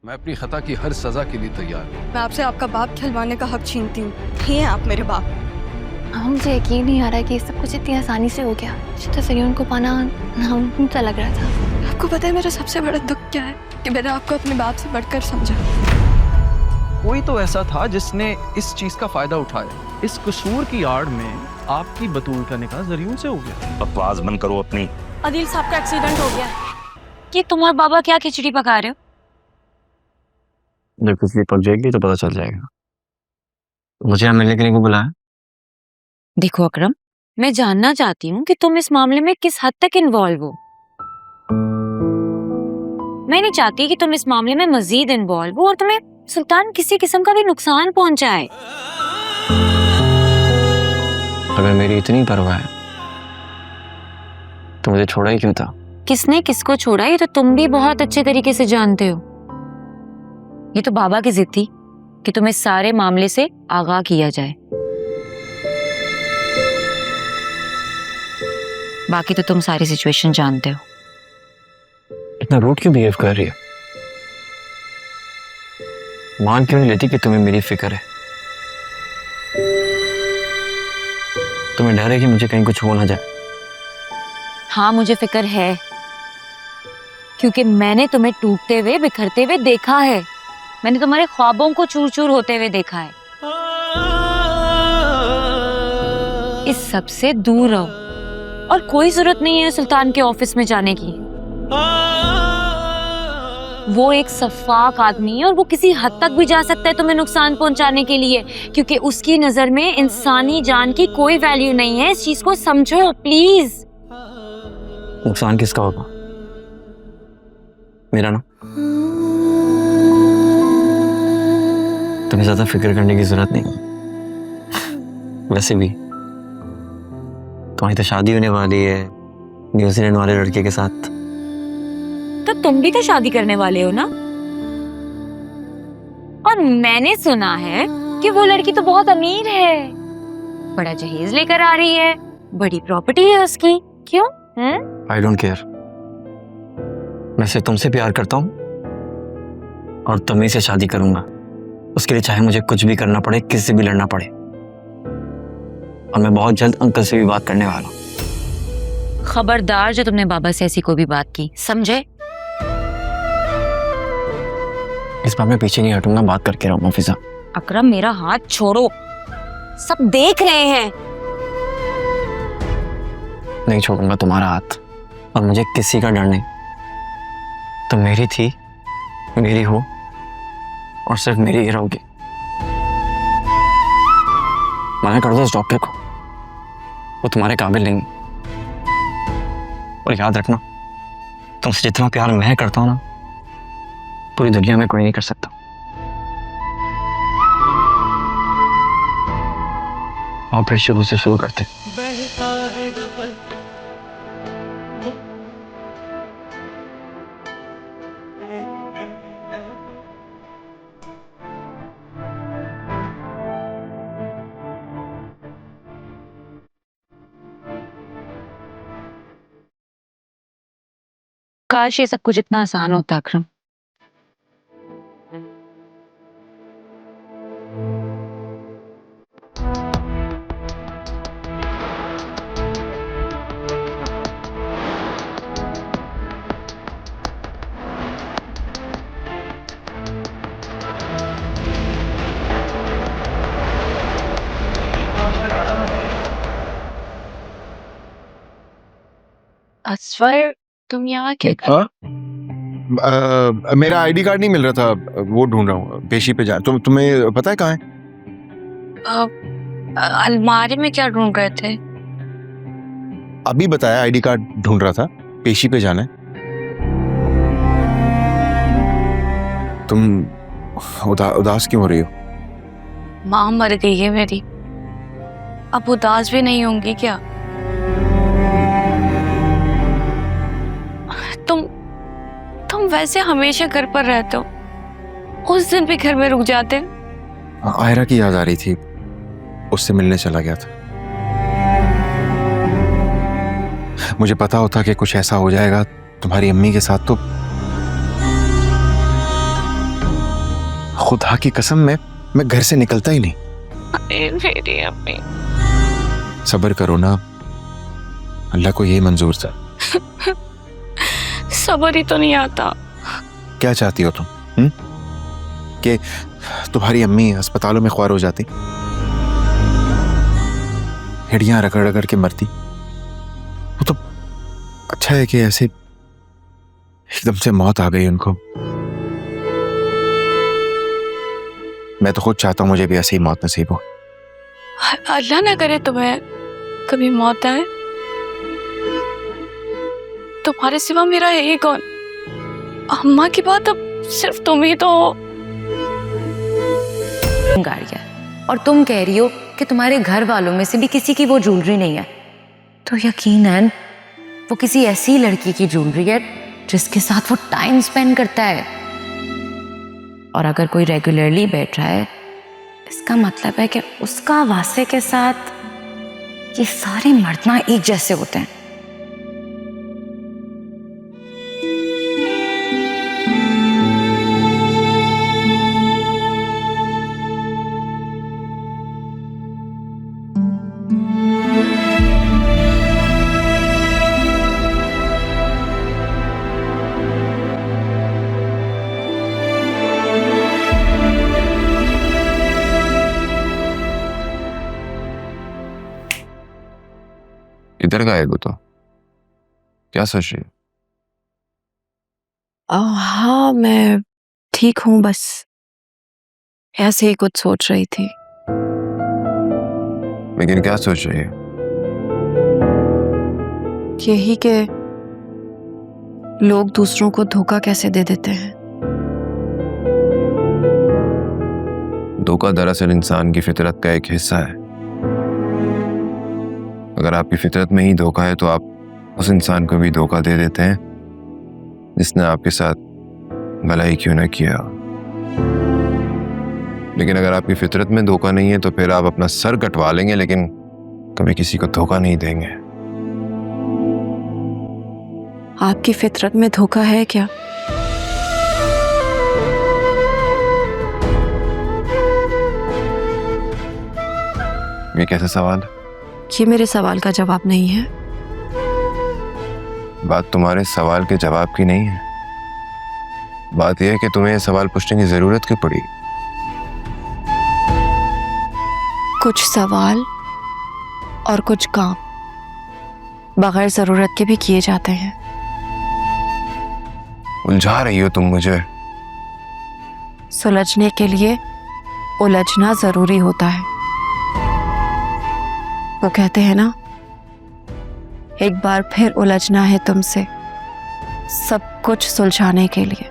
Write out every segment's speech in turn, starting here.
मैं अपनी खता की हर सजा के लिए तैयार हूँ। मैं आपसे आपका बाप खिलवाने का हक छीनती हूँ। ये हैं आप मेरे बाप। मुझे यकीन नहीं आ रहा है कि ये सब कुछ इतनी आसानी से हो गया। तो सरियन को पाना नामुमकिन सा लग रहा था। आपको पता है मेरा सबसे बड़ा दुख क्या है? कि मैंने आपको अपने बाप से बढ़कर समझा। कोई तो ऐसा था जिसने इस चीज का फायदा उठाया। इस कसूर की आड़ में आपकी बतूल का निकाह जरियून से हो गया। बकवास बंद करो अपनी। अदील साहब का एक्सीडेंट हो गया। कि तुम्हारे बाबा क्या खिचड़ी पका रहे हो? जब खिचड़ी पक जाएगी तो पता चल जाएगा। मुझे यहाँ मिलने के लिए क्यों बुलाया? देखो अकरम, मैं जानना चाहती हूँ कि तुम इस मामले में किस हद तक इन्वॉल्व हो। मैं नहीं चाहती कि तुम इस मामले में मजीद इन्वॉल्व हो और तुम्हें सुल्तान किसी किस्म का भी नुकसान पहुंचाए। अगर मेरी इतनी परवाह है तो मुझे छोड़ा ही क्यों था? किसने किसको छोड़ा ये तो तुम भी बहुत अच्छे तरीके से जानते हो। ये तो बाबा की जिद थी कि तुम्हें सारे मामले से आगाह किया जाए। बाकी तो तुम सारी सिचुएशन जानते हो। इतना रूड क्यों बिहेव कर रही है? मान क्यों नहीं लेती कि तुम्हें मेरी फिक्र है? तुम्हें डर है कि मुझे कहीं कुछ हो ना जाए? हाँ, मुझे फिक्र है क्योंकि मैंने तुम्हें टूटते हुए बिखरते हुए देखा है। मैंने तुम्हारे ख्वाबों को चूर चूर होते हुए देखा है। इस सब से दूर रहो और कोई जरूरत नहीं है सुल्तान के ऑफिस में जाने की। वो एक सफाक आदमी है और वो किसी हद तक भी जा सकता है तुम्हें नुकसान पहुंचाने के लिए, क्योंकि उसकी नजर में इंसानी जान की कोई वैल्यू नहीं है। इस चीज को समझो प्लीज। नुकसान किसका होगा? मेरा ना। तुम्हें ज्यादा फिक्र करने की जरूरत नहीं। वैसे भी तुम्हारी तो शादी होने वाली है न्यूजीलैंड वाले लड़के के साथ। तो तुम भी तो शादी करने वाले हो ना? और मैंने सुना है कि वो लड़की तो बहुत अमीर है, बड़ा जहेज लेकर आ रही है, बड़ी प्रॉपर्टी है उसकी। क्यों? I don't care. मैं सिर्फ तुमसे प्यार करता हूँ और तुम्ही से शादी करूंगा। उसके लिए चाहे मुझे कुछ भी करना पड़े, किसी से भी लड़ना पड़े। और मैं बहुत जल्द अंकल से भी बात करने वाला हूँ। खबरदार जो तुमने बाबा से ऐसी कोई भी बात की, समझे? इस बार मैं पीछे नहीं हटूंगा, बात करके रहूंगा। फिजा, अकरम मेरा हाथ छोड़ो, सब देख रहे हैं। नहीं छोड़ूंगा तुम्हारा हाथ। और मुझे किसी का डर नहीं। तुम मेरी थी, मेरी हो और सिर्फ मेरी ही रहोगी। मना कर दो उस डॉक्टर को, वो तुम्हारे काबिल नहीं। और याद रखना, तुमसे जितना प्यार मैं करता हूं ना, पूरी दुनिया में कोई नहीं कर सकता। और फिर शुरू से शुरू करते। काश ये सब कुछ इतना आसान होता अकरम। असफर, तुम यहाँ क्या कर? हाँ? मेरा आईडी कार्ड नहीं मिल रहा था, वो ढूंढ रहा हूँ। पेशी पे जा। तुम्हें पता है कहाँ है? अलमारी में क्या ढूंढ रहे थे? अभी बताया आईडी कार्ड ढूंढ रहा था, पेशी पे जाना है। तुम उदास क्यों हो रही हो? माँ मर गई है मेरी, अब उदास भी नहीं होंगी क्या? तुम वैसे हमेशा घर पर रहते हो, उस दिन भी घर में रुक जाते। आयरा की याद आ रही थी, उससे मिलने चला गया था। मुझे पता होता कि कुछ ऐसा हो जाएगा तुम्हारी अम्मी के साथ तो खुदा की कसम मैं घर से निकलता ही नहीं। अरे मेरी अम्मी, सब्र करो ना, अल्लाह को यही मंजूर था। सब्र ही तो नहीं आता। क्या चाहती हो तुम? कि तुम्हारी अम्मी अस्पतालों में ख्वार हो जाती, हड्डियां रगड़ रगड़ के मरती? वो तो अच्छा है कि ऐसे एकदम से मौत आ गई उनको। मैं तो खुद चाहता हूं मुझे भी ऐसी ही मौत नसीब हो। अल्लाह ना करे तुम्हें कभी मौत आए। तुम्हारे सिवा मेरा है ही कौन? अम्मा की बात अब सिर्फ तुम ही तो हो। गाड़िया, और तुम कह रही हो कि तुम्हारे घर वालों में से भी किसी की वो ज्वेलरी नहीं है, तो यकीनन वो किसी ऐसी लड़की की ज्वेलरी है जिसके साथ वो टाइम स्पेंड करता है। और अगर कोई रेगुलरली बैठ रहा है, इसका मतलब है कि उसका वासे के साथ ये सारे मर्द ना एक जैसे होते हैं। इधर का है वो? तो क्या सोच रही है? हाँ, मैं ठीक हूँ, बस ऐसे ही कुछ सोच रही थी। लेकिन क्या सोच रही है? यही कि लोग दूसरों को धोखा कैसे दे देते हैं। धोखा दरअसल इंसान की फितरत का एक हिस्सा है। अगर आपकी फितरत में ही धोखा है तो आप उस इंसान को भी धोखा दे देते हैं जिसने आपके साथ भलाई क्यों ना किया। लेकिन अगर आपकी फितरत में धोखा नहीं है तो फिर आप अपना सर कटवा लेंगे लेकिन कभी किसी को धोखा नहीं देंगे। आपकी फितरत में धोखा है क्या? ये कैसा सवाल है? ये मेरे सवाल का जवाब नहीं है। बात तुम्हारे सवाल के जवाब की नहीं है। बात यह है कि तुम्हें यह सवाल पूछने की जरूरत क्यों पड़ी? कुछ सवाल और कुछ काम बगैर जरूरत के भी किए जाते हैं। उलझा रही हो तुम मुझे। सुलझने के लिए उलझना जरूरी होता है। वो कहते हैं ना, एक बार फिर उलझना है तुमसे सब कुछ सुलझाने के लिए।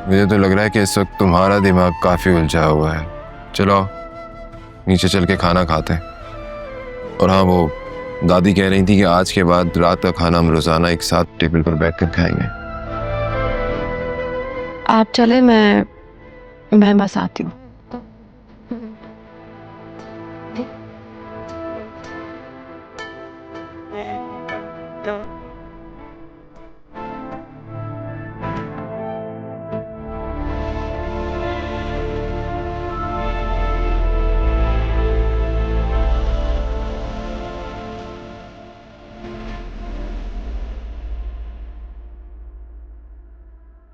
मुझे तो लग रहा है कि इस वक्त तुम्हारा दिमाग काफी उलझा हुआ है। चलो नीचे चल के खाना खाते हैं। और हाँ, वो दादी कह रही थी कि आज के बाद रात का खाना हम रोजाना एक साथ टेबल पर बैठकर खाएंगे। आप चले, मैं बस आती हूँ।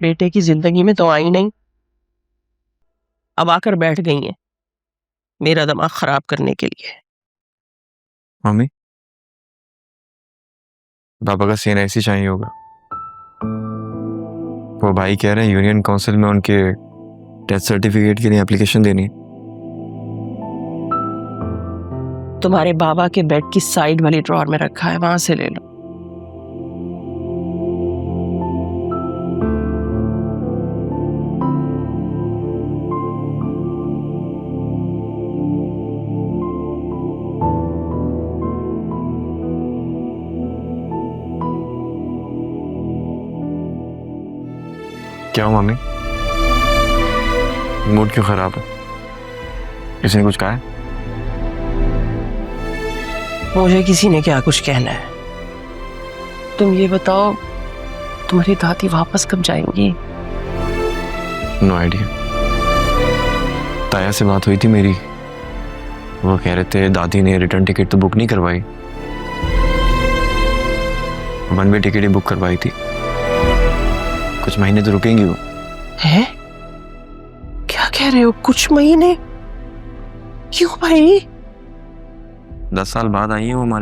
बेटे की जिंदगी में तो आई नहीं, अब आकर बैठ गई हैं मेरा दिमाग खराब करने के लिए। मम्मी, पापा का सीन ऐसी चाहिए होगा। वो भाई कह रहे हैं यूनियन काउंसिल में उनके डेथ सर्टिफिकेट के लिए एप्लीकेशन देनी है। तुम्हारे बाबा के बेड की साइड वाली ड्रॉअर में रखा है, वहां से ले लो। क्या हुआ मम्मी? मूड क्यों खराब है? किसी ने कुछ कहा है? मुझे किसी ने क्या कुछ कहना है। तुम ये बताओ, तुम्हारी दादी वापस कब जाएंगी? No idea. ताया से बात हुई थी मेरी, वो कह रहे थे दादी ने रिटर्न टिकट तो बुक नहीं करवाई, वन वे टिकट ही बुक करवाई थी। कुछ महीने तो रुकेंगी वो। हैं? क्या कह रहे हो, कुछ महीने? क्यों भाई? 10 साल बाद आई है वो हमारे